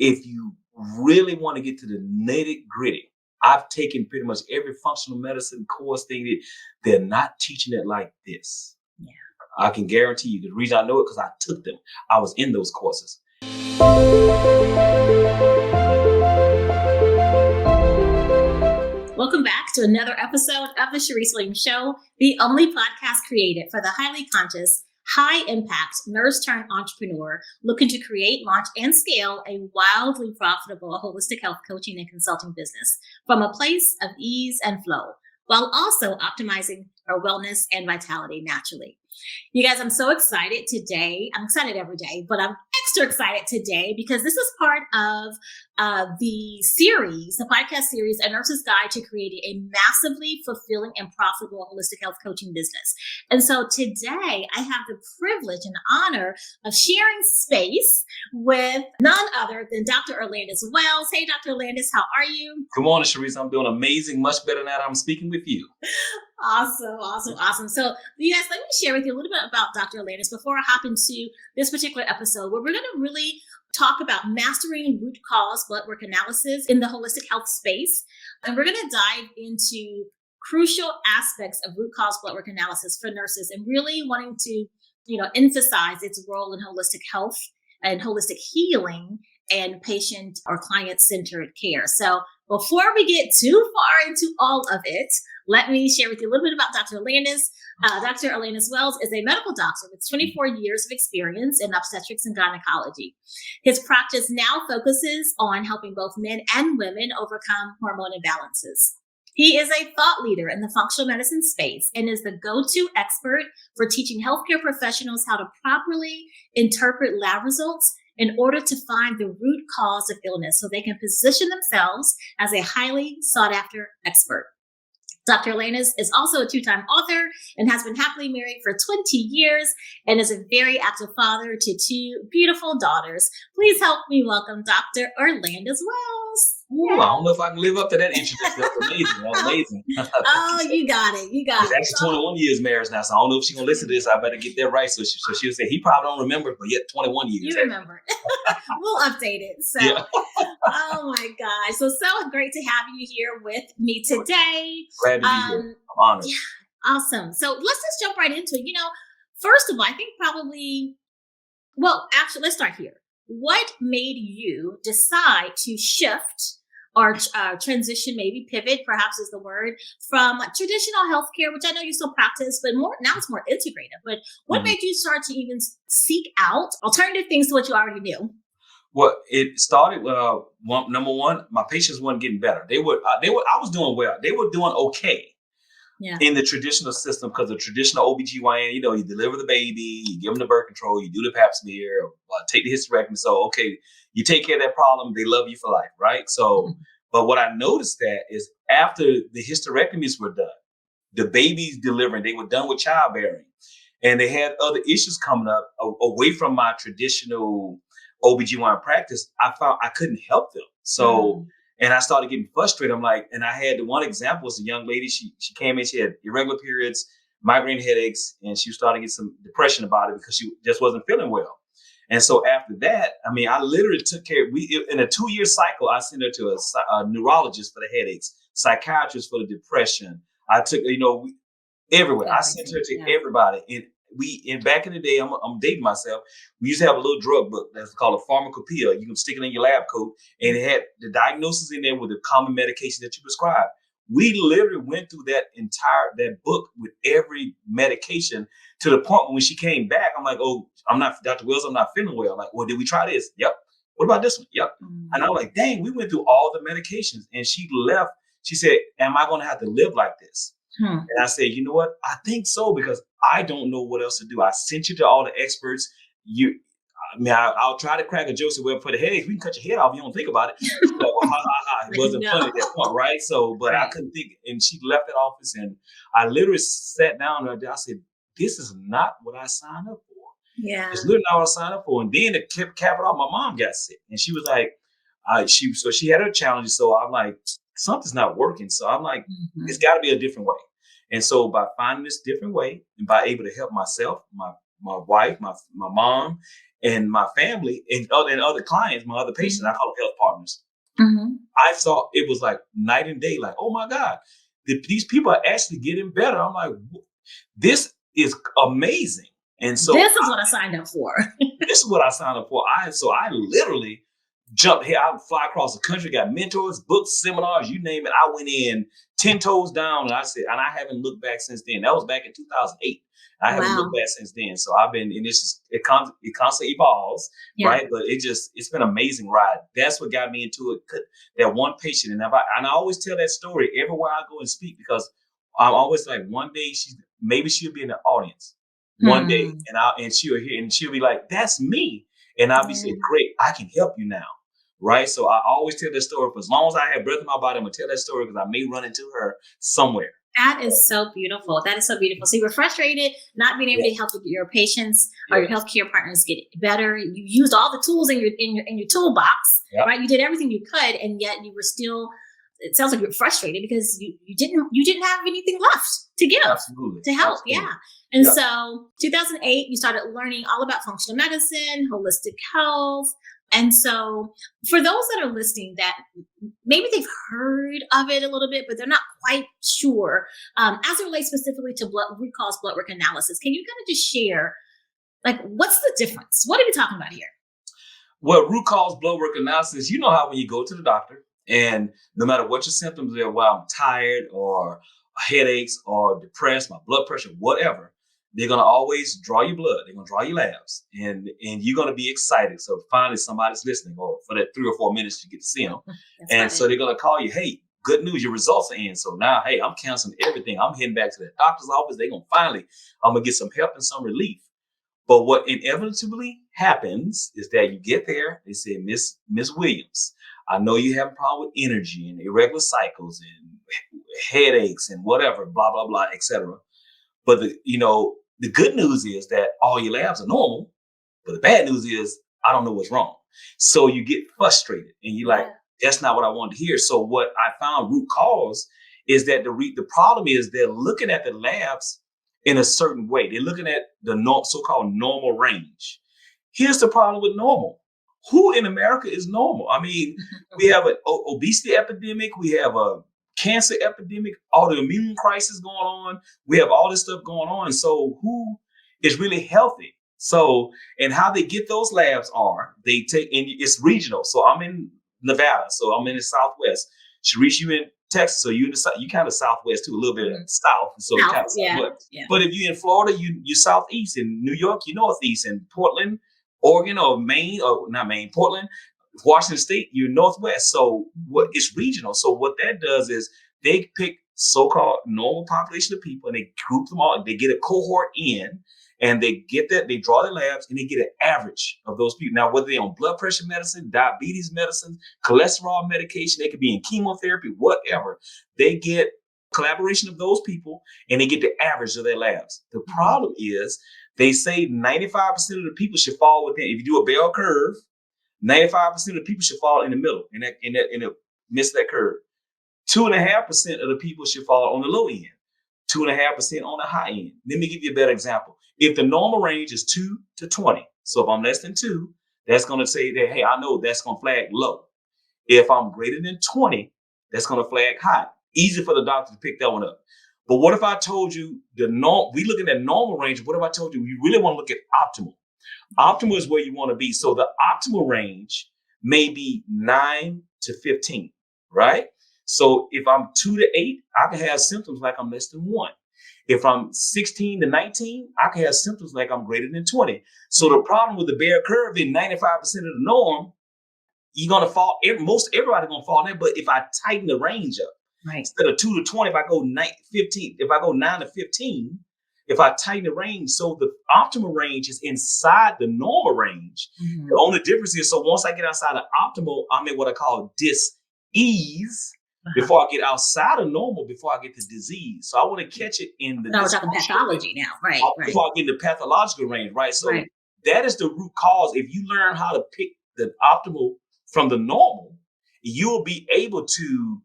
if you really want to get to the nitty gritty, I've taken pretty much every functional medicine course thing that they're not teaching it like this. Yeah. I can guarantee you the reason I know it because I took them. I was in those courses. Welcome back to another episode of the Charyse Williams Show, the only podcast created for the highly conscious, high-impact nurse-turned-entrepreneur looking to create, launch, and scale a wildly profitable holistic health coaching and consulting business from a place of ease and flow, while also optimizing her wellness and vitality naturally. You guys, I'm so excited today. I'm excited every day, but I'm extra excited today because this is part of the series, the podcast series, A Nurse's Guide to Creating a Massively Fulfilling and Profitable Holistic Health Coaching Business. And so today I have the privilege and honor of sharing space with none other than Dr. Orlandis Wells. Hey, Dr. Orlandis, how are you? Good morning, Charyse. I'm doing amazing, much better now that I'm speaking with you. Awesome. So you guys, let me share with you a little bit about Dr. Orlandis before I hop into this particular episode where we're going to really talk about mastering root cause blood work analysis in the holistic health space. And we're going to dive into crucial aspects of root cause blood work analysis for nurses and really wanting to, emphasize its role in holistic health and holistic healing and patient or client-centered care. So before we get too far into all of it, let me share with you a little bit about Dr. Orlandis. Dr. Orlandis Wells is a medical doctor with 24 years of experience in obstetrics and gynecology. His practice now focuses on helping both men and women overcome hormone imbalances. He is a thought leader in the functional medicine space and is the go-to expert for teaching healthcare professionals how to properly interpret lab results in order to find the root cause of illness so they can position themselves as a highly sought-after expert. Dr. Orlandis is also a two-time author and has been happily married for 20 years and is a very active father to two beautiful daughters. Please help me welcome Dr. Orlandis Wells. Ooh, I don't know if I can live up to that introduction. That's amazing. That's amazing. Oh, you got it. It's actually 21 years marriage now, so I don't know if she's going to listen to this. I better get that right. So she'll say, he probably don't remember, but yet 21 years. You remember. We'll update it. So, yeah. Oh my gosh. So great to have you here with me today. Glad to be here. I'm honored. Yeah, awesome. So let's just jump right into it. First of all, I think let's start here. What made you decide to shift or transition, maybe pivot, perhaps is the word, from traditional healthcare, which I know you still practice, but now it's more integrative. But what made you start to even seek out alternative things to what you already knew? Well, it started, number one, my patients weren't getting better. I was doing well. They were doing okay. Yeah. In the traditional system, because the traditional OBGYN, you deliver the baby, you give them the birth control, you do the pap smear, take the hysterectomy. So, okay, you take care of that problem, they love you for life, right? So, but what I noticed that is after the hysterectomies were done, the babies delivering, they were done with childbearing, and they had other issues coming up away from my traditional OBGYN practice. I found I couldn't help them. So, and I started getting frustrated. I'm like, and I had the one example was a young lady. She came in, she had irregular periods, migraine headaches, and she was starting to get some depression about it because she just wasn't feeling well. And so after that, I literally took care. In a 2-year cycle, I sent her to a neurologist for the headaches, psychiatrist for the depression. I took, everywhere. I sent her to everybody. And back in the day, I'm dating myself. We used to have a little drug book that's called a pharmacopoeia. You can stick it in your lab coat, and it had the diagnosis in there with the common medication that you prescribe. We literally went through that book with every medication to the point when she came back, I'm like, oh, I'm not, Dr. Wells, I'm not feeling well. I'm like, well, did we try this? Yep. What about this one? Yep. And I'm like, dang, we went through all the medications. And she left. She said, am I going to have to live like this? And I said, you know what? I think so, because I don't know what else to do. I sent you to all the experts. I'll try to crack a joke. So, well, for the headaches, we can cut your head off. You don't think about it. It wasn't funny at that point, right? So, but I couldn't think. And she left that office, and I literally sat down right there. I said, this is not what I signed up for. Yeah. It's literally not what I signed up for. And then to cap it off, my mom got sick. And she was like, she had her challenges. So I'm like, something's not working. So I'm like, it's got to be a different way. And so by finding this different way and by able to help myself, my wife, my mom, and my family and other clients, my other patients, I call them health partners. Mm-hmm. I saw it was like night and day, like, oh my God, these people are actually getting better. I'm like, this is amazing. And so This is what I signed up for. this is what I signed up for. I literally jumped here. I would fly across the country, got mentors, books, seminars, you name it. I went in 10 toes down, and I haven't looked back since then. That was back in 2008. I haven't looked back since then. So I've been, and it constantly evolves, right? But it's been an amazing ride. That's what got me into it. That one patient, and I always tell that story everywhere I go and speak, because I'm always like, one day maybe she'll be in the audience one day, and she'll hear, and she'll be like, "That's me," and I'll be saying, "Great, I can help you now." Right. So I always tell that story. For as long as I have breath in my body, I'm going to tell that story, because I may run into her somewhere. That is so beautiful. That is so beautiful. So you were frustrated not being able to help your patients or your healthcare partners get better. You used all the tools in your toolbox, right? You did everything you could, and yet you were still. It sounds like you're frustrated because you didn't have anything left to give to help. And so 2008, you started learning all about functional medicine, holistic health. And so for those that are listening that maybe they've heard of it a little bit, but they're not quite sure, as it relates specifically to root cause blood work analysis, can you kind of just share, like, what's the difference? What are we talking about here? Well, root cause blood work analysis, you know how when you go to the doctor, and no matter what your symptoms are, well, I'm tired or headaches or depressed, my blood pressure, whatever, they're going to always draw your blood. They're going to draw your labs, and you're going to be excited. So finally somebody's listening, or for that 3 or 4 minutes you get to see them. So they're going to call you, hey, good news, your results are in. So now, hey, I'm canceling everything. I'm heading back to the doctor's office. They're going to I'm going to get some help and some relief. But what inevitably happens is that you get there, they say, Miss Williams, I know you have a problem with energy and irregular cycles and headaches and whatever, blah, blah, blah, etc. But the good news is that all your labs are normal, but the bad news is I don't know what's wrong. So you get frustrated and you're like, that's not what I wanted to hear. So what I found root cause is that the problem is they're looking at the labs in a certain way. They're looking at the so-called normal range. Here's the problem with normal. Who in America is normal? I mean, we have an obesity epidemic. We have a cancer epidemic, autoimmune crisis going on. We have all this stuff going on. So who is really healthy? So, and how they get those labs are, they take, and it's regional. So I'm in Nevada. So I'm in the Southwest. Charyse, you in Texas. So you in the you kind of Southwest too, a little bit South. So kind of Southwest. But if you're in Florida, you're Southeast. In New York, you Northeast. In Portland, Oregon, or Maine, or not Maine, Portland, Washington State, you're Northwest. So it's regional. So what that does is they pick so-called normal population of people and they group them all. They get a cohort in, and they draw their labs, and they get an average of those people. Now, whether they're on blood pressure medicine, diabetes medicine, cholesterol medication, they could be in chemotherapy, whatever. They get collaboration of those people, and they get the average of their labs. The problem is they say 95% of the people should fall within. If you do a bell curve, 95% of the people should fall in the middle, in the midst of that curve. 2.5% of the people should fall on the low end. 2.5% on the high end. Let me give you a better example. If the normal range is 2 to 20, so if I'm less than 2, that's going to say that, hey, I know that's going to flag low. If I'm greater than 20, that's going to flag high. Easy for the doctor to pick that one up. But what if I told you we looking at normal range? What if I told you really want to look at optimal? Optimal is where you want to be. So the optimal range may be 9 to 15, right? So if I'm 2 to 8, I can have symptoms like I'm less than 1. If I'm 16 to 19, I can have symptoms like I'm greater than 20. So the problem with the bear curve in 95% of the norm, you're going to fall. Everybody's going to fall in there. But if I tighten the range up, instead of 2 to 20, if I go 9 to 15, if I tighten the range, so the optimal range is inside the normal range. Mm-hmm. The only difference is, so once I get outside of optimal, I'm in what I call dis-ease. Before I get outside of normal, before I get to disease. So I want to catch it in the. No, we're talking pathology now, right? Before I get in the pathological range, right? So that is the root cause. If you learn how to pick the optimal from the normal, you will be able to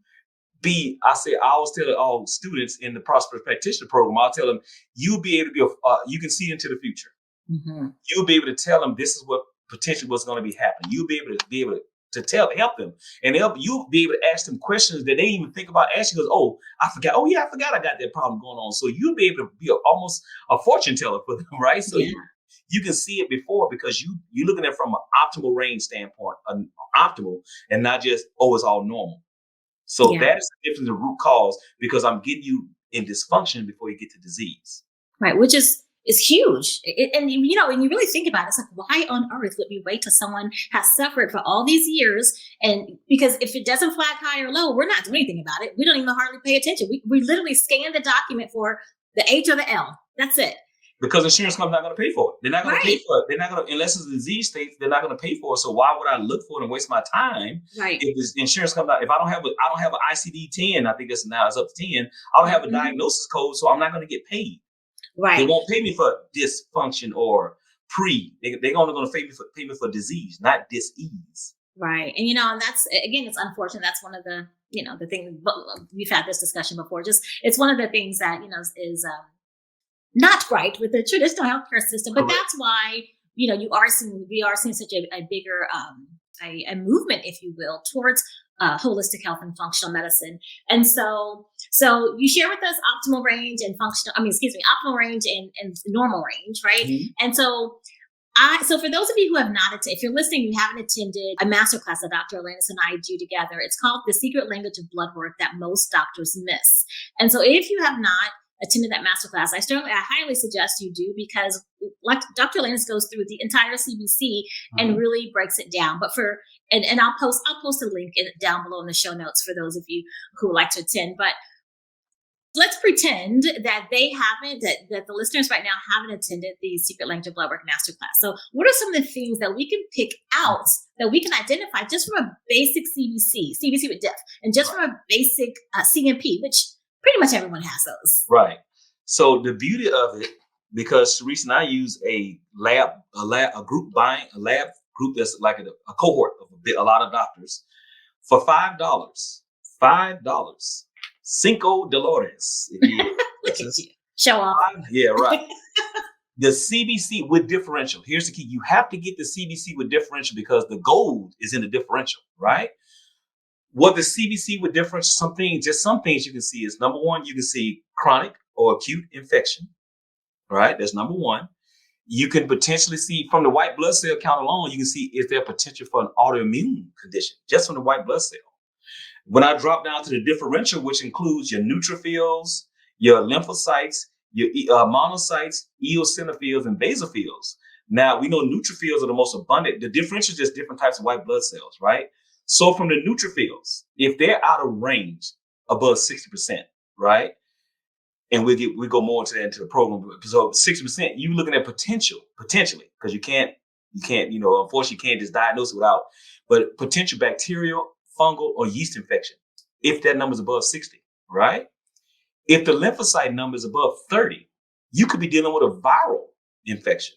be. I always tell all students in the Prosperous Practitioner program, I'll tell them you'll be able to be. You can see into the future. Mm-hmm. You'll be able to tell them this is what potentially what's going to be happening. You'll be able to help them, and you'll be able to ask them questions that they didn't even think about asking. Because I forgot. Oh yeah, I forgot I got that problem going on. So you'll be able to be almost a fortune teller for them, right? So Yeah. you can see it before because you're looking at it from an optimal range standpoint, an optimal, and not just it's all normal. So Yeah. that is the difference in root cause because I'm getting you in dysfunction before you get to disease. Right. Which is huge. And you know, when you really think about it, it's like, why on earth would we wait till someone has suffered for all these years? And because if it doesn't flag high or low, we're not doing anything about it. We don't even hardly pay attention. We literally scan the document for the H or the L. That's it. Because insurance company's not going to pay for it. They're not going to pay Right. for it. They're not going to, unless it's a disease state, they're not going to pay for it. So why would I look for it and waste my time Right. if this insurance company, if I don't have an ICD-10, I think it's now it's up to 10, I don't have a diagnosis code, so I'm not going to get paid. Right. They won't pay me for dysfunction or they're only going to pay me for disease, not dis-ease. Right. And, you know, and that's, again, it's unfortunate. That's one of the, you know, the things, we've had this discussion before. Just, it's one of the things that, you know, is not right with the traditional healthcare system. But Correct. that's why, you know, we are seeing such a bigger, a movement, if you will, towards holistic health and functional medicine. And so you share with us optimal range and optimal range and normal range, right? Mm-hmm. And so for those of you who have not, if you're listening, you haven't attended a masterclass that Dr. Orlandis and I do together. It's called The Secret Language of Blood Work That Most Doctors Miss. And so if you have not attended that masterclass, I highly suggest you do, because like Dr. Orlandis goes through the entire CBC and really breaks it down. But and I'll post a link down below in the show notes for those of you who would like to attend. But let's pretend that that the listeners right now haven't attended the Secret Language of Blood Work Masterclass. So what are some of the things that we can pick out, that we can identify just from a basic CBC with diff, and just from a basic CMP, which pretty much everyone has those. Right. So the beauty of it, because Charyse and I use a group that's like a cohort of a lot of doctors for $5. Cinco Dolores. Look at you. Show off. Yeah, right. The CBC with differential. Here's the key. You have to get the CBC with differential because the gold is in the differential, right? What the CBC with differential, some things you can see is, number one, you can see chronic or acute infection, right? That's number one. You can potentially see from the white blood cell count alone, you can see is there potential for an autoimmune condition just from the white blood cell. When I drop down to the differential, which includes your neutrophils, your lymphocytes, your monocytes, eosinophils, and basophils. Now, we know neutrophils are the most abundant. The differential is just different types of white blood cells, right? So from the neutrophils, if they're out of range above 60%, right? And we go more into that into the program. So 60%, you're looking at potentially, because you can't, unfortunately, you can't just diagnose it but potential bacterial, fungal, or yeast infection, if that number is above 60, right? If the lymphocyte number is above 30, you could be dealing with a viral infection.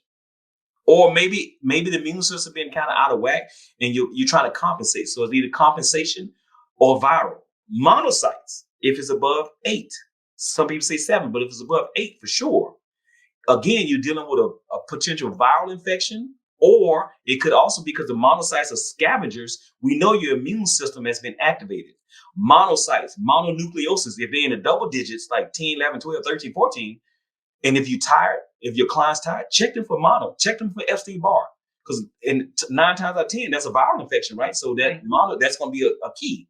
Or maybe the immune system been kind of out of whack and you're trying to compensate. So it's either compensation or viral. Monocytes, if it's above 8, some people say 7, but if it's above 8 for sure, again, you're dealing with a potential viral infection. Or it could also be because the monocytes are scavengers. We know your immune system has been activated. Monocytes, mononucleosis, if they're in the double digits, like 10, 11, 12, 13, 14, and if you're tired, if your client's tired, check them for check them for Epstein-Barr. Because 9 times out of 10, that's a viral infection, right? So that's going to be a key.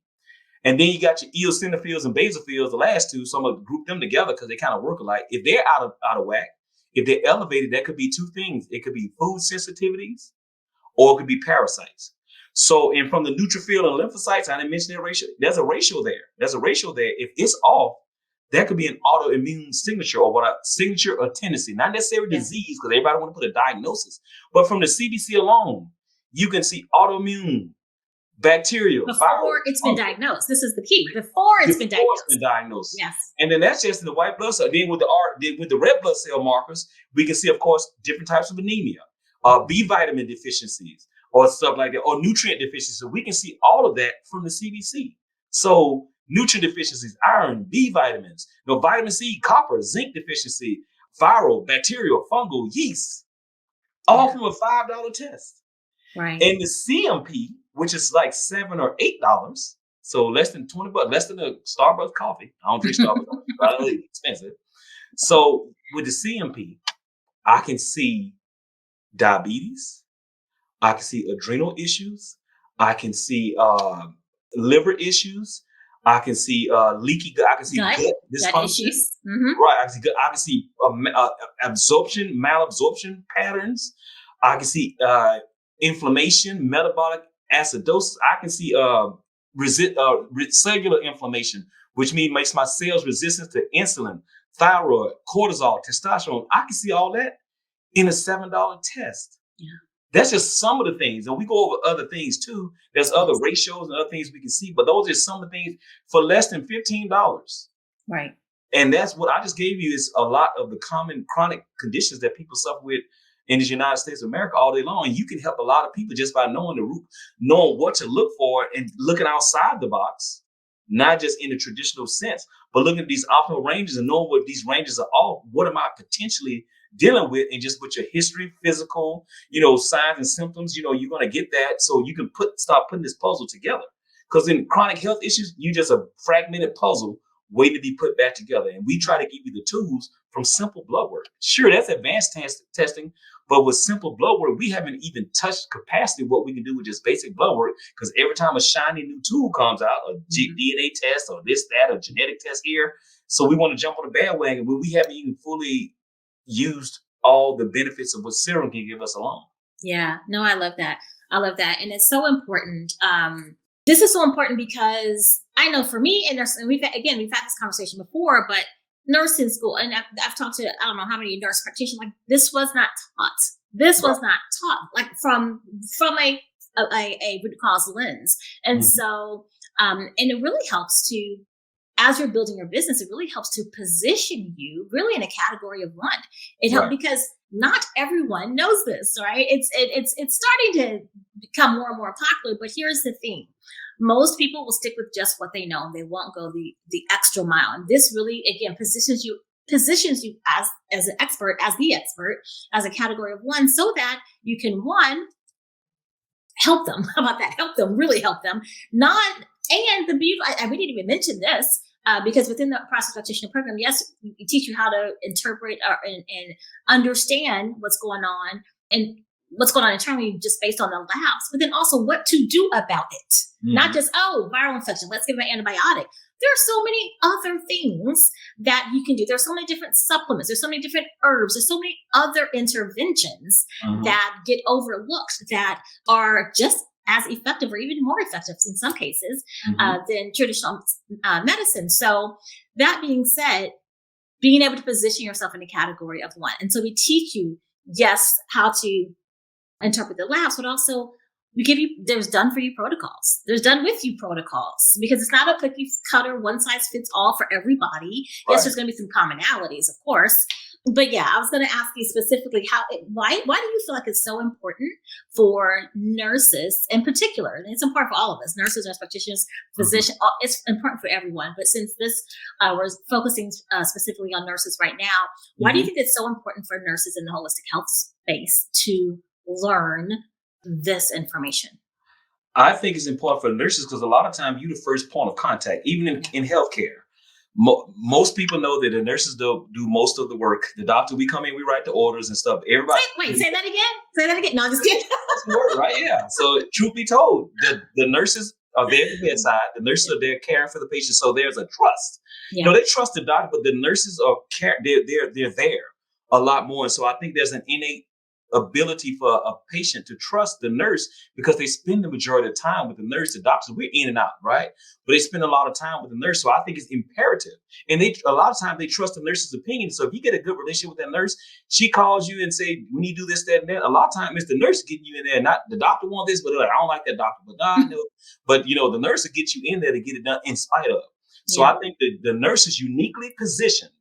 And then you got your eosinophils and basophils, the last two. So I'm going to group them together because they kind of work alike. If they're out of whack, if they're elevated, that could be two things. It could be food sensitivities or it could be parasites. So, and from the neutrophil and lymphocytes, I didn't mention that ratio. There's a ratio there. If it's off, that could be an autoimmune signature or signature or tendency, not necessarily disease, because everybody want to put a diagnosis. But from the CBC alone, you can see autoimmune, bacterial. Before it's been diagnosed. This is the key. Before it's been diagnosed. Yes. And then that's just in the white blood cell. Then with the red blood cell markers, we can see, of course, different types of anemia, B vitamin deficiencies, or stuff like that, or nutrient deficiencies. So we can see all of that from the CBC. So nutrient deficiencies, iron, B vitamins, vitamin C, copper, zinc deficiency, viral, bacterial, fungal, yeast. all from a $5 test. Right. And the CMP, which is like $7 or $8, so less than $20, less than a Starbucks coffee. I don't drink Starbucks, but it's expensive. So with the CMP, I can see diabetes, I can see adrenal issues, I can see liver issues, I can see leaky gut, I can see gut dysfunction. Issues. Right, I can see malabsorption patterns. I can see inflammation, metabolic acidosis. I can see cellular inflammation, which means makes my cells resistant to insulin, thyroid, cortisol, testosterone. I can see all that in a $7 test. Yeah. That's just some of the things. And we go over other things too. There's other ratios and other things we can see, but those are some of the things for less than $15. Right. And that's what I just gave you is a lot of the common chronic conditions that people suffer with in the United States of America all day long. And you can help a lot of people just by knowing the root, knowing what to look for and looking outside the box, not just in the traditional sense, but looking at these optimal ranges and knowing what these ranges are off. What am I potentially dealing with? And just with your history, physical, signs and symptoms, you're going to get that. So you can start putting this puzzle together. Because in chronic health issues, you just a fragmented puzzle waiting to be put back together. And we try to give you the tools from simple blood work. Sure, that's advanced testing, but with simple blood work, we haven't even touched capacity of what we can do with just basic blood work. Because every time a shiny new tool comes out, a DNA test or this, that, a genetic test here. So we want to jump on the bandwagon when we haven't even fully used all the benefits of what serum can give us alone. Yeah, no, I love that. And it's so important. This is so important because I know for me, and we've had this conversation before, but nursing school, and I've talked to, I don't know how many nurse practitioners, like this was not taught. This was not taught, like from a root cause lens. And so, and it really helps to, as you're building your business, it really helps to position you really in a category of one. It helps because not everyone knows this, right? It's starting to become more and more popular, but here's the thing. Most people will stick with just what they know and they won't go the extra mile. And this really, again, positions you as an expert, as the expert, as a category of one, so that you can, one, help them. How about that? Help them, really help them. And the beauty, we didn't even mention this, because within the process practitioner program, yes, we teach you how to interpret and understand what's going on internally just based on the labs, but then also what to do about it. Not just, viral infection, let's give them an antibiotic. There are so many other things that you can do. There's so many different supplements. There's so many different herbs. There's so many other interventions that get overlooked that are just as effective or even more effective in some cases than traditional medicine. So that being said, being able to position yourself in a category of one. And so we teach you, yes, how to interpret the labs, but also we give you, there's done for you protocols. There's done with you protocols, because it's not a cookie cutter, one size fits all for everybody. Right. Yes, there's going to be some commonalities, of course. But yeah, I was going to ask you specifically why do you feel like it's so important for nurses in particular? And it's important for all of us, nurses, nurse practitioners, physicians. It's important for everyone. But since we're focusing specifically on nurses right now, why do you think it's so important for nurses in the holistic health space to learn this information? I think it's important for nurses because a lot of times you're the first point of contact, even in healthcare. Most people know that the nurses do most of the work. The doctor, we come in, we write the orders and stuff. Everybody. Say that again. Say that again. No, I'm just kidding. That's the word, right? Yeah. So truth be told, the nurses are there at the bedside. The nurses are there caring for the patient. So there's a trust. Yeah. They trust the doctor, but the nurses are they're there a lot more. And so I think there's an innate ability for a patient to trust the nurse because they spend the majority of the time with the nurse. The doctors, we're in and out, right? But they spend a lot of time with the nurse. So I think it's imperative. And a lot of times they trust the nurse's opinion. So if you get a good relationship with that nurse, she calls you and say, we need to do this, that, and that. A lot of times it's the nurse getting you in there. Not the doctor wants this, but they're like, I don't like that doctor. But God, no. But the nurse will get you in there to get it done in spite of. So I think that the nurse is uniquely positioned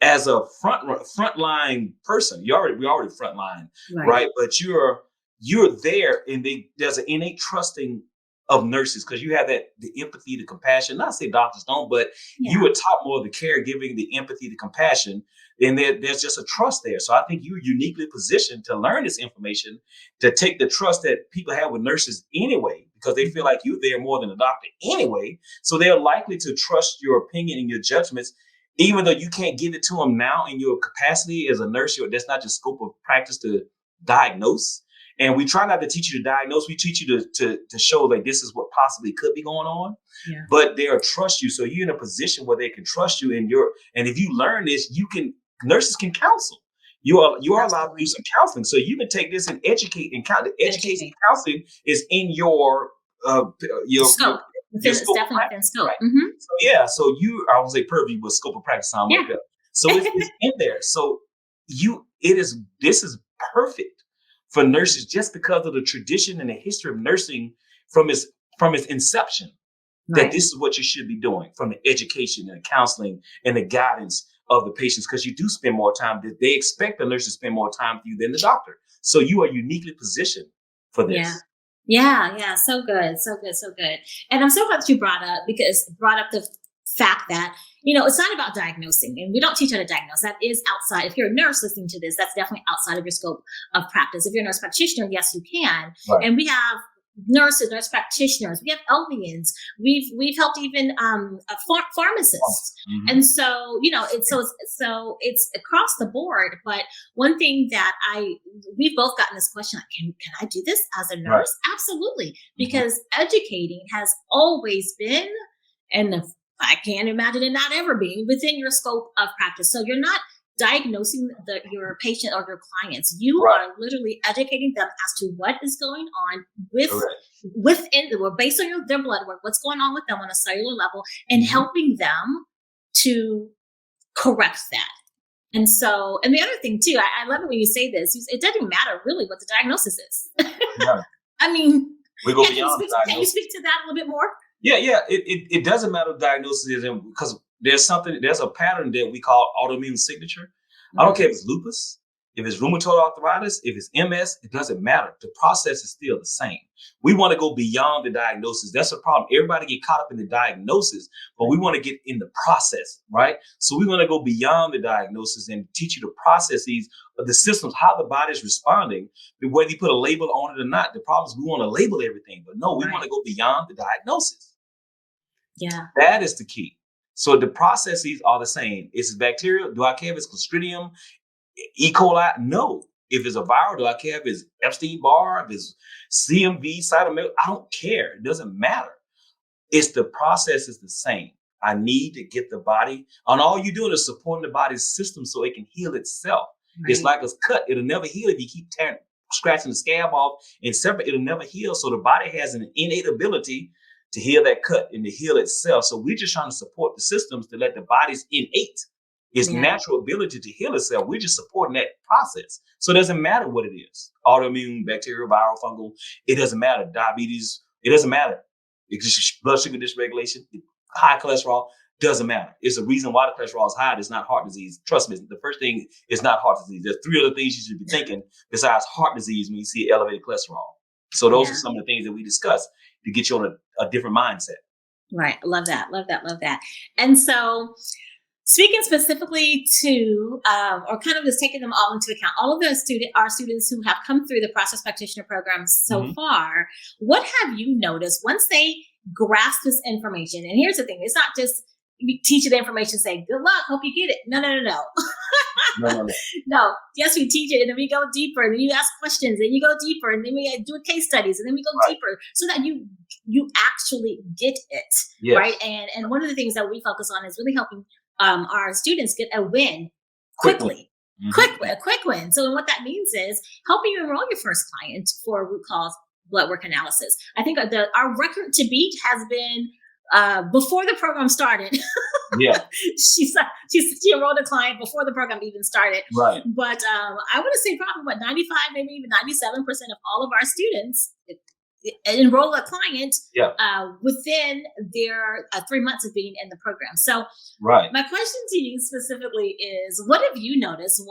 as a frontline person. We already frontline, right? But you're there, and there's an innate trusting of nurses, because you have the empathy, the compassion. Not to say doctors don't, but you were taught more of the caregiving, the empathy, the compassion, and there's just a trust there. So I think you're uniquely positioned to learn this information, to take the trust that people have with nurses anyway, because they feel like you're there more than a doctor anyway. So they're likely to trust your opinion and your judgments, even though you can't give it to them now in your capacity as a nurse. That's not your scope of practice to diagnose. And we try not to teach you to diagnose. We teach you to show like this is what possibly could be going on. Yeah. But they'll trust you. So you're in a position where they can trust you, and if you learn this, nurses can counsel. You are allowed to do some counseling. So you can take this and educate and education counseling is in your scope. It's definitely within scope. Right? Mm-hmm. So I would say purview, but scope of practice sound like that. So it's in there. So this is perfect for nurses just because of the tradition and the history of nursing from its inception. Right. That this is what you should be doing, from the education and the counseling and the guidance of the patients, because you do spend more time. They expect the nurse to spend more time with you than the doctor. So you are uniquely positioned for this. Yeah. So good. And I'm so glad that you brought up the fact that, it's not about diagnosing, and we don't teach how to diagnose. That is outside. If you're a nurse listening to this, that's definitely outside of your scope of practice. If you're a nurse practitioner, yes, you can. Right. And we have nurses, nurse practitioners, we have LVNs, we've helped even pharmacists. Mm-hmm. And so, it's across the board. But one thing that we've both gotten this question, like, can I do this as a nurse? Right. Absolutely. Because educating has always been, and I can't imagine it not ever being, within your scope of practice. So you're not diagnosing your patient or your clients. You are literally educating them as to what is going on based on their blood work, what's going on with them on a cellular level, and helping them to correct that. And so, and the other thing too, I love it when you say this, it doesn't matter really what the diagnosis is. Yeah. I mean, we go beyond the diagnosis. Can you speak to that a little bit more? Yeah. It doesn't matter what diagnosis is, because there's a pattern that we call autoimmune signature. Mm-hmm. I don't care if it's lupus, if it's rheumatoid arthritis, if it's MS, it doesn't matter. The process is still the same. We want to go beyond the diagnosis. That's the problem. Everybody get caught up in the diagnosis, but we want to get in the process, right? So we want to go beyond the diagnosis and teach you the processes of the systems, how the body is responding, whether you put a label on it or not. The problem is we want to label everything, but no, we want to go beyond the diagnosis. Yeah. That is the key. So the processes are the same. It's bacterial. Do I care if it's Clostridium, E. coli? No. If it's a viral, do I care if it's Epstein-Barr, if it's CMV, cytomegalovirus? I don't care. It doesn't matter. It's the process is the same. I need to get the body, and all you're doing is supporting the body's system so it can heal itself. Right. It's like a cut. It'll never heal if you keep scratching the scab off and separate. It'll never heal. So the body has an innate ability to heal that cut and to heal itself. So we're just trying to support the systems to let the body's innate, its natural ability to heal itself. We're just supporting that process. So it doesn't matter what it is. Autoimmune, bacterial, viral, fungal, it doesn't matter. Diabetes, it doesn't matter. It's just blood sugar dysregulation, high cholesterol, doesn't matter. It's a reason why the cholesterol is high. It's not heart disease. Trust me, the first thing is not heart disease. There's 3 other things you should be thinking besides heart disease when you see elevated cholesterol. So those are some of the things that we discuss to get you on a different mindset. Right. Love that. And so speaking specifically to, or kind of just taking them all into account, all of our students who have come through the process practitioner program so far, what have you noticed once they grasp this information? And here's the thing. It's not just we teach you the information, say, good luck, hope you get it. No. No. Yes, we teach it, and then we go deeper, and then you ask questions, and you go deeper, and then we do case studies, and then we go deeper, so that you actually get it, right? And one of the things that we focus on is really helping our students get a win quickly. A quick win. So what that means is helping you enroll your first client for root cause blood work analysis. I think our record to beat has been before the program started. She enrolled a client before the program even started. Right. But I would say probably 95, maybe even 97% of all of our students enroll a client within their 3 months of being in the program. So my question to you specifically is, what have you noticed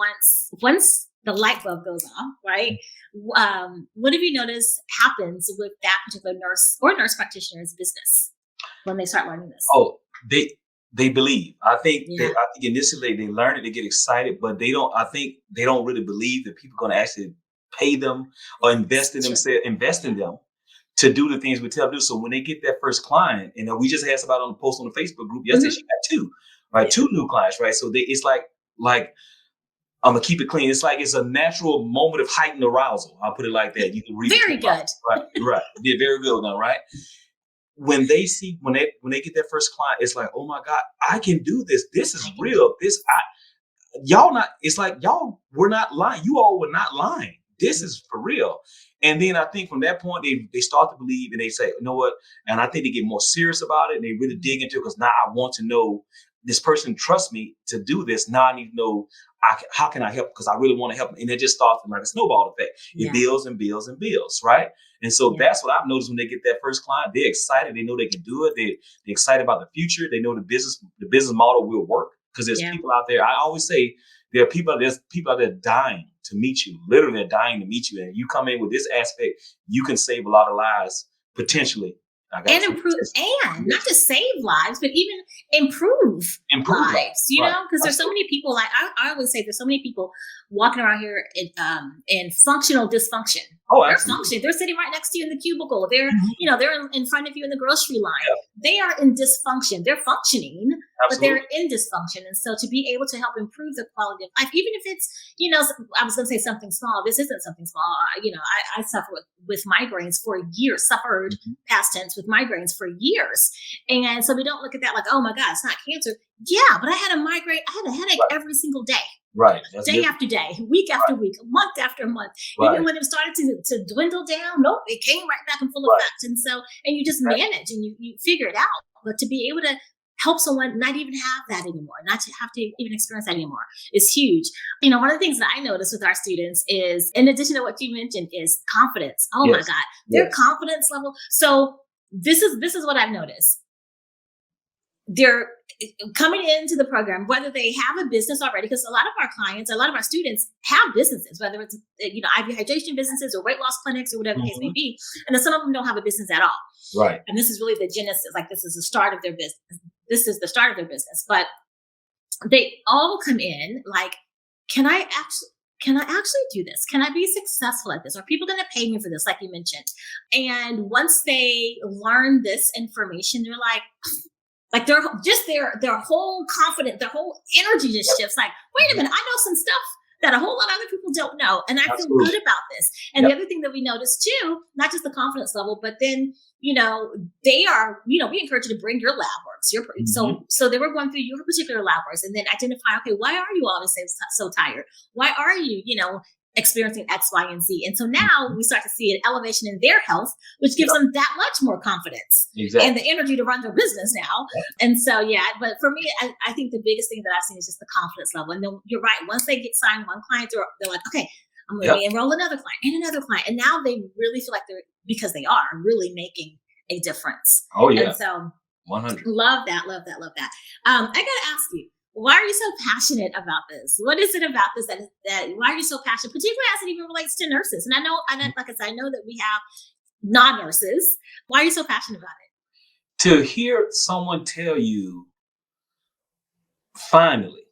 once the light bulb goes off, right? What have you noticed happens with that particular nurse or nurse practitioner's business when they start learning this? Oh, they believe. Yeah, I think initially they learn it, they get excited, but they don't. I think they don't really believe that people are going to actually pay them or invest in it's true. themselves, invest in them to do the things we tell them to do. So when they get that first client, and we just had somebody on the post on the Facebook group yesterday, Hmm. she got two, right? Yeah. Two new clients, right? So it's like I'm gonna keep it clean. It's like it's a natural moment of heightened arousal. I'll put it like that. You can read Very between the lines. good. Right, right. Did very good now, right? When they see when they get their first client, it's like, oh my God, I can do this. This is I can do real. This y'all not. It's like y'all were not lying. You all were not lying. This it. is for real. And then I think from that point they start to believe and they say, you know what? And I think they get more serious about it and they really dig into it because now I want to know this person trusts me to do this. Now I need to know how can I help because I really want to help them. And it just starts like a snowball effect. It Yeah, builds and builds and builds, right? And so yeah, that's what I've noticed when they get that first client. They're excited. They know they can do it. They're excited about the future. They know the business model will work because there's yeah. people out there. I always say there's people out there dying to meet you. Literally, they're dying to meet you. And you come in with this aspect, you can save a lot of lives potentially. I got And to improve, and not yes, just save lives, but even improve improve lives. lives. You Right. know, because there's so Absolutely. many people. Like I always say, there's so many people walking around here in functional dysfunction. Oh, They're absolutely. functioning. They're sitting right next to you in the cubicle. They're, Mhm. they're in front of you in the grocery line. Yeah, They are in dysfunction. They're functioning, but they're absolutely. in dysfunction. And so to be able to help improve the quality of life, even if it's, I was going to say something small. This isn't something small. I suffer with migraines for years, suffered Mhm. past tense with migraines for years. And so we don't look at that like, oh my God, it's not cancer. Yeah, but I had a migraine. I had a headache Right. every single day, Right. That's day different. after day, week after week, month after month. Even Right. when it started to dwindle down, nope, it came right back in full Right. effect. And so, and you just Right. manage and you figure it out. But to be able to help someone not even have that anymore, not to have to even experience that anymore is huge. One of the things that I notice with our students is, in addition to what you mentioned, is confidence. Oh my Yes. God, their Yes. confidence level. So this is what I've noticed. They're coming into the program, whether they have a business already, because a lot of our clients, a lot of our students have businesses, whether it's IV hydration businesses or weight loss clinics or whatever the case may Mhm. be, and then some of them don't have a business at all. Right. And this is really the genesis, like this is the start of their business. This is the start of their business, but they all come in like, can I actually? Can I actually do this? Can I be successful at this? Are people going to pay me for this, like you mentioned? And once they learn this information, they're like their whole confidence, their whole energy just shifts. Like, wait a Mhm. minute, I know some stuff that a whole lot of other people don't know, and I feel good Absolutely. about this. And the Yep. other thing that we notice too, not just the confidence level, but then they are, we encourage you to bring your lab works. Mhm. So they were going through your particular lab works, and then identify, okay, why are you always so tired? Why are you, experiencing X, Y, and Z? And so now Mhm. we start to see an elevation in their health, which gives Yep. them that much more confidence and Exactly. the energy to run their business now. Yep. And so, yeah, but for me, I think the biggest thing that I've seen is just the confidence level. And then you're right. Once they get signed one client, they're like, okay, I'm going Yep. to enroll another client and another client. And now they really feel like because they are really making a difference. Oh And yeah. so 100. love that, love that, love that. I got to ask you, why are you so passionate about this? What is it about this that why are you so passionate, particularly as it even relates to nurses? And like I said, I know that we have non-nurses. Why are you so passionate about it? To hear someone tell you, finally,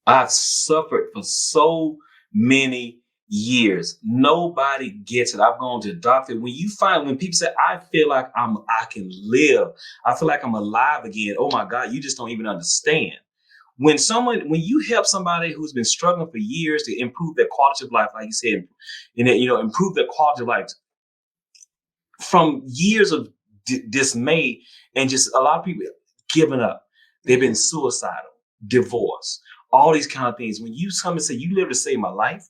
I've suffered for so many years. Nobody gets it. I've gone to the doctor. When people say, I feel like I can live, I feel like I'm alive again. Oh my God, you just don't even understand. When you help somebody who's been struggling for years to improve their quality of life, like you said, improve their quality of life from years of dismay and just a lot of people giving up. They've been Yeah. suicidal, divorce, all these kind of things. When you come and say, you literally saved my life,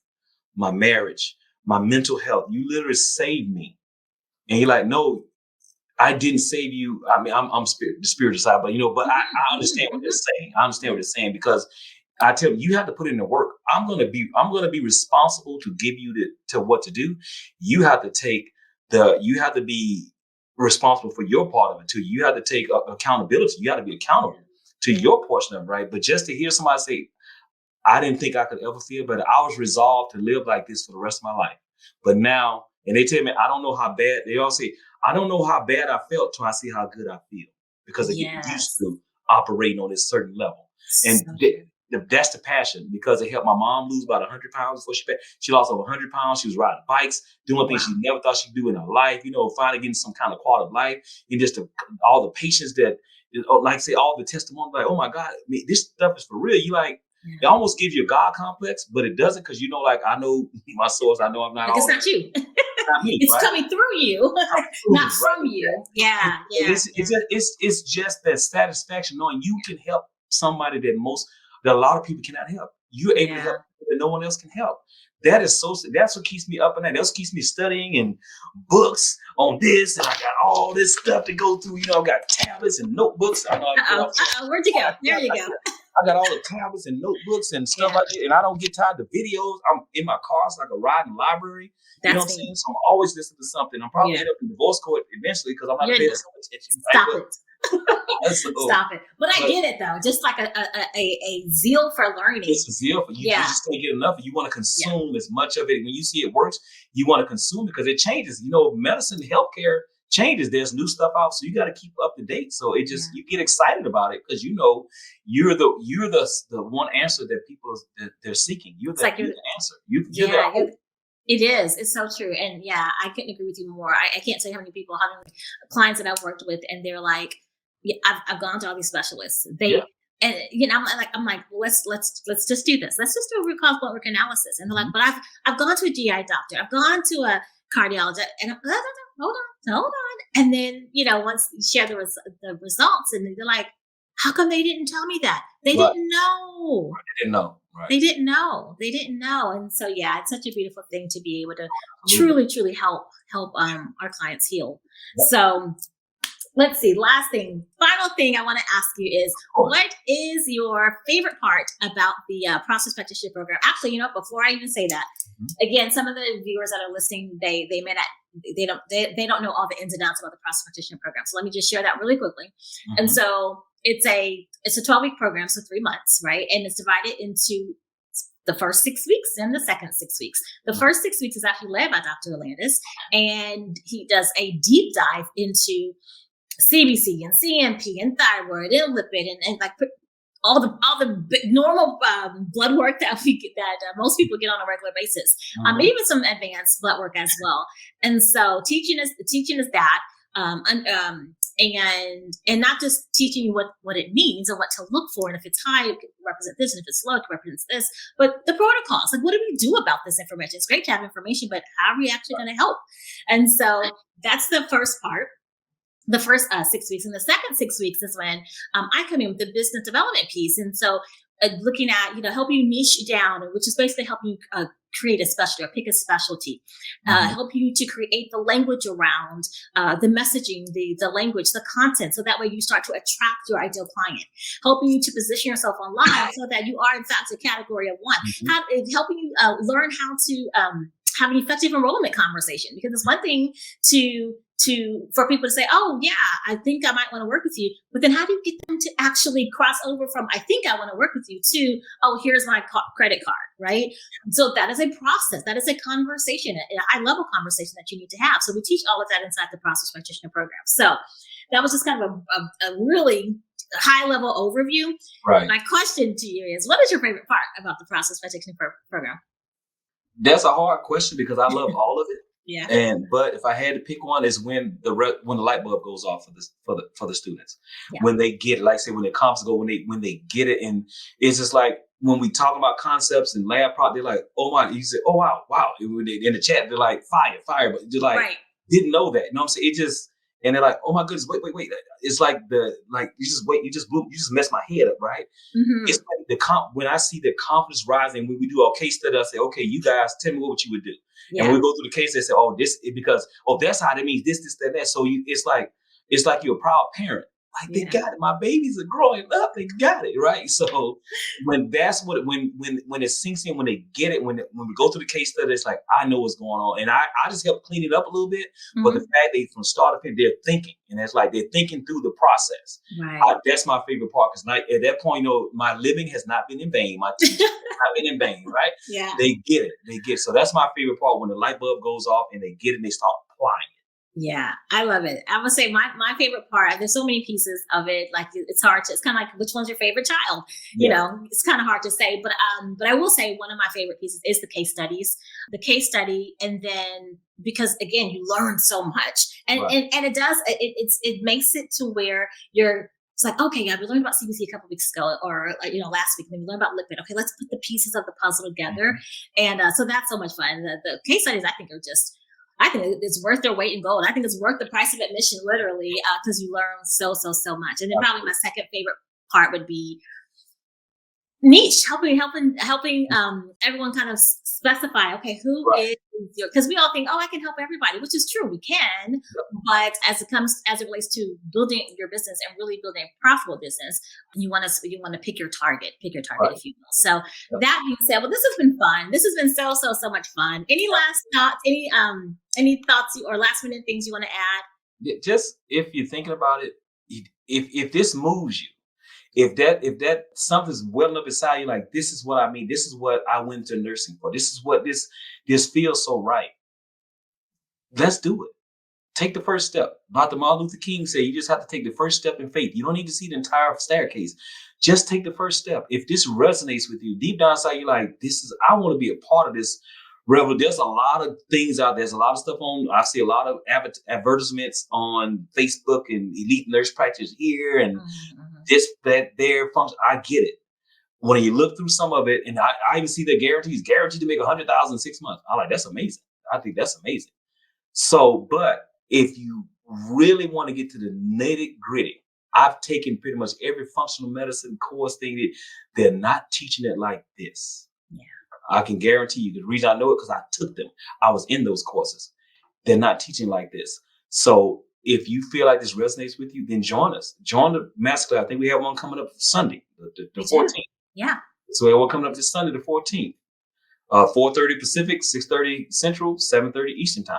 my marriage, my mental health, you literally saved me. And you're like, no, I didn't save you. I mean, the spiritual side, but I understand what they're Mhm. saying. I understand what they're saying because I tell you, you have to put in the work. I'm gonna be responsible to give you to what to do. You have to you have to be responsible for your part of it too. You have to take accountability. You have to be accountable to Yeah. your portion of it, right? But just to hear somebody say, I didn't think I could ever feel better. I was resolved to live like this for the rest of my life. But now, and they tell me, I don't know how bad, they all say, I don't know how bad I felt till I see how good I feel, because I get used Yes. to operating on this certain level. And So true. that's the passion, because it helped my mom lose about 100 pounds before she lost over 100 pounds. She was riding bikes, doing things Wow. she never thought she'd do in her life, finally getting some kind of quality of life. And just all the patients that, like say, all the testimony, like, oh my God, I mean, this stuff is for real. You like, it Yeah. almost gives you a God complex, but it doesn't, because like, I know my source. I know I'm not Like, it's all, not you. it's not me, It's right? coming through you, not from you. Yeah. And Yeah. it's just that satisfaction knowing you can help somebody that a lot of people cannot help. You're able to Yeah. help people that no one else can help. That's what keeps me up at night. That's what keeps me studying and books on this, and I got all this stuff to go through. I got tablets and notebooks. I know. Where'd you go? There you go. I got all the tablets and notebooks and stuff Yeah. like that, and I don't get tired of videos. I'm in my car, it's like a ride in the library. You know what I'm That's me. saying? So I'm always listening to something. I'm probably end up in divorce court eventually because I'm not paying so much attention. Stop right? it. So, Stop it. But I get it though. Just like a zeal for learning. It's a zeal for you. You just can't get enough. You want to consume as much of it. When you see it works, you want to consume it because it changes. Medicine, healthcare changes. There's new stuff out, so you got to keep up to date. So it just you get excited about it because you're the one answer that people that they're seeking. You're the answer. You're the It is. It's so true. And yeah, I couldn't agree with you more. I can't say how many clients that I've worked with, and they're like, yeah, I've gone to all these specialists. And I'm like, let's just do this. Let's just do a root cause blood work analysis. And they're like, but I've gone to a GI doctor. I've gone to a cardiologist. And I'm, hold on. And then once you share the results, and they're like, how come they didn't tell me that? They didn't know. They didn't know. Right. They didn't know. And so, yeah, it's such a beautiful thing to be able to truly, truly help our clients heal. Yep. So let's see. Final thing I want to ask you is, what is your favorite part about the process practitioner program? Actually, before I even say that, again, some of the viewers that are listening, they may not, they don't know all the ins and outs about the process practitioner program. So let me just share that really quickly. And so it's a 12-week program, so 3 months, right? And it's divided into the first 6 weeks and the second 6 weeks. The first 6 weeks is actually led by Dr. Orlandis, and he does a deep dive into CBC and CMP and thyroid and lipid and like all the normal blood work that most people get on a regular basis. Even some advanced blood work as well. And so teaching is that. And not just teaching you what it means and what to look for, and if it's high, it can represent this, and if it's low, it can represent this. But the protocols, like, what do we do about this information? It's great to have information, but how are we actually going to help? And so that's the first part. The first 6 weeks. And the second 6 weeks is when I come in with the business development piece. And so looking at, helping you niche down, which is basically helping you create a specialty or pick a specialty, help you to create the language around the messaging, the language, the content. So that way you start to attract your ideal client, helping you to position yourself online so that you are in fact a category of one, helping you learn how to have an effective enrollment conversation, because it's one thing for people to say, oh yeah, I think I might want to work with you, but then how do you get them to actually cross over from I think I want to work with you to, oh, here's my credit card, right? So that is a process, that is a conversation, a high level conversation that you need to have. So we teach all of that inside the process practitioner program. So that was just kind of a really high level overview. Right. My question to you is, what is your favorite part about the process practitioner program? That's a hard question because I love all of it. Yeah. But if I had to pick one, is when the light bulb goes off for the students, when they get it, like say when the conference go, when they get it, and it's just like when we talk about concepts and lab product, they're like, oh my, you say, oh wow, in the chat they're like fire, but they're like didn't know that, you know what I'm saying? It just, and they're like, oh my goodness, wait, it's like you just messed my head up, right? It's like when I see the confidence rising, when we do our case study, I say, okay, you guys tell me what you would do. And when we go through the case, they say, oh, this because, oh, that's how that means this, that. So it's like you're a proud parent Like they got it. My babies are growing up. They got it, right? So when it sinks in, when they get it, when we go through the case study, it's like I know what's going on, and I just help clean it up a little bit. But the fact they from start to finish, they're thinking, and it's like they're thinking through the process. Right. That's my favorite part because at that point, my living has not been in vain. My teaching has not been in vain, right? Yeah. They get it. They get it. So that's my favorite part when the light bulb goes off and they get it and they start applying it. Yeah, I love it. I would say my favorite part, there's so many pieces of it. Like it's hard to, it's kind of like, which one's your favorite child? You know, it's kind of hard to say, but I will say one of my favorite pieces is the case study. And then, because again, you learn so much and it does, it makes it to where it's like, okay, yeah, we learned about CBC a couple weeks ago or, last week, and then we learned about lipid. Okay, let's put the pieces of the puzzle together. And so that's so much fun. The case studies, I think it's worth their weight in gold. I think it's worth the price of admission, literally, because you learn so much. And then probably my second favorite part would be niche, helping everyone kind of specify, okay, who is your, because we all think, oh, I can help everybody, which is true, we can, but as it relates to building your business and really building a profitable business, you want to pick your target, if you will. So that being said, well, this has been fun. This has been so much fun. Any last thoughts? Any thoughts or last minute things you want to add? Yeah, just if you're thinking about it, if this moves you, if that something's welling up inside you, like, this is what I mean, this is what I went to nursing for, this is what this feels so right. Let's do it. Take the first step. Dr. Martin Luther King said, you just have to take the first step in faith. You don't need to see the entire staircase. Just take the first step. If this resonates with you, deep down inside, you're like, I want to be a part of this. There's a lot of things out there. There's a lot of stuff I see a lot of advertisements on Facebook and elite nurse practice here and this, that, there function. I get it. When you look through some of it, and I even see the guaranteed to make 100,000 in 6 months. I'm like, that's amazing. I think that's amazing. So, but if you really want to get to the nitty gritty, I've taken pretty much every functional medicine course thing. They're not teaching it like this. Yeah. I can guarantee you, the reason I know it because I took them. I was in those courses. They're not teaching like this. So if you feel like this resonates with you, then join us. Join the masterclass. I think we have one coming up Sunday, the 14th. Yeah. So we have one coming up this Sunday, the 14th. 4:30 Pacific, 6:30 Central, 7:30 Eastern Time.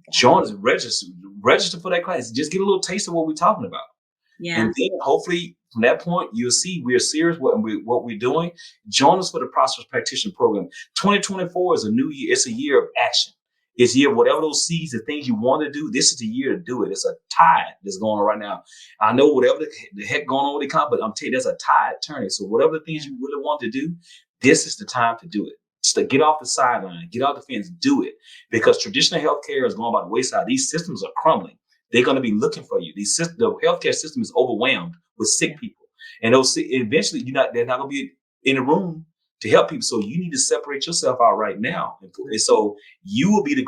Okay. Join us, register for that class. Just get a little taste of what we're talking about. Yeah. And then hopefully from that point, you'll see we are serious what we're doing. Join us for the Prosperous Practitioner Program. 2024 is a new year. It's a year of action. It's a year of whatever those seeds, the things you want to do. This is the year to do it. It's a tide that's going on right now. I know whatever the heck going on with the economy, but I'm telling you, there's a tide turning. So whatever the things you really want to do, this is the time to do it. Just to get off the sideline, get off the fence, do it. Because traditional healthcare is going by the wayside. These systems are crumbling. They're going to be looking for you. The healthcare system is overwhelmed with sick people, and eventually they're not going to be in the room to help people. So you need to separate yourself out right now, and so you will be the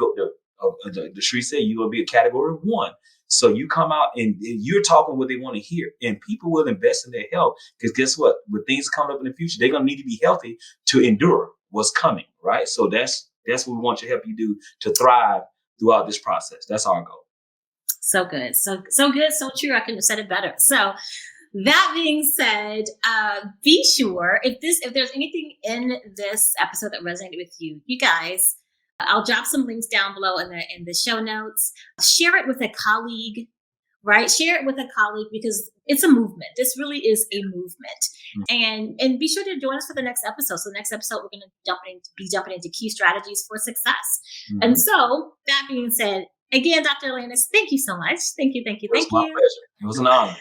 Charyse said you will be a category 1. So you come out and you're talking what they want to hear, and people will invest in their health because guess what? When things come up in the future, they're going to need to be healthy to endure what's coming, right? So that's what we want to help you do to thrive throughout this process. That's our goal. So good. So good. So true. I couldn't have said it better. So that being said, be sure if there's anything in this episode that resonated with you, you guys, I'll drop some links down below in the show notes. Share it with a colleague, right? Share it with a colleague because it's a movement. This really is a movement. Mm-hmm. And be sure to join us for the next episode. So the next episode, we're going to be jumping into key strategies for success. Mm-hmm. And so that being said, again, Dr. Orlandis, thank you so much. Thank you. It was my pleasure. It was an honor.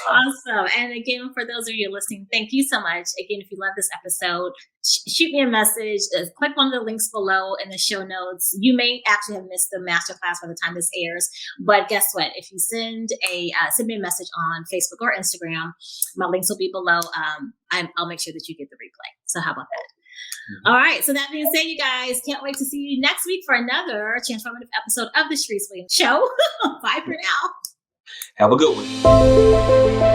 Awesome. And again, for those of you listening, thank you so much. Again, if you love this episode, shoot me a message. Click one of the links below in the show notes. You may actually have missed the masterclass by the time this airs, but guess what? If you send me a message on Facebook or Instagram, my links will be below. I'll make sure that you get the replay. So how about that? Mm-hmm. All right. So that being said, you guys, can't wait to see you next week for another transformative episode of the Charyse Williams Show. Bye for now. Have a good one.